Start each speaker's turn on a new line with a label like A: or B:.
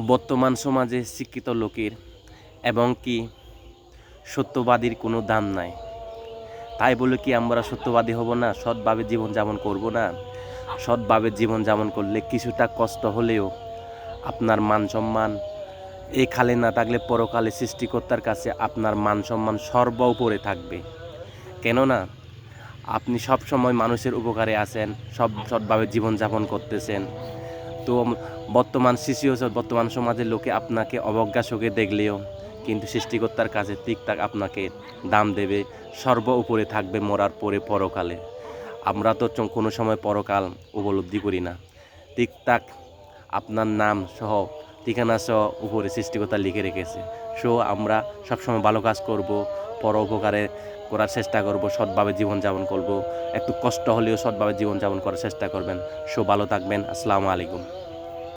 A: বর্তমান সমাজে শিক্ষিত লোকের এবং কি সত্যবাদীর কোনো দাম নাই। তাই বলে কি আমরা সত্যবাদী হব না, সৎভাবে জীবনযাপন করব না? সৎভাবে জীবনযাপন করলে কিছুটা কষ্ট হলেও আপনার মান সম্মান এখালে না থাকলে পরকালে সৃষ্টিকর্তার কাছে আপনার মান সম্মান সর্ব উপরে থাকবে। কেননা আপনি সব সময় মানুষের উপকারে আছেন, সৎভাবে জীবনযাপন করতেছেন। তো বর্তমান সমাজের লোকে আপনাকে অবজ্ঞা চোখে দেখলেও কিন্তু সৃষ্টিকর্তার কাছে ঠিকঠাক আপনাকে দাম দেবে, সর্ব উপরে থাকবে মরার পরে পরকালে। আমরা তো কোনো সময় পরকাল উপলব্ধি করি না। ঠিকঠাক আপনার নাম সহ ঠিকানা সহ উপরে সৃষ্টিকর্তা লিখে রেখেছে। সো আমরা সবসময় ভালো কাজ করব, পর উপকারে করার চেষ্টা করব, সৎভাবে জীবনযাপন করব। একটু কষ্ট হলেও সৎভাবে জীবনযাপন করার চেষ্টা করবেন। সো ভালো থাকবেন। আসসালামু আলাইকুম।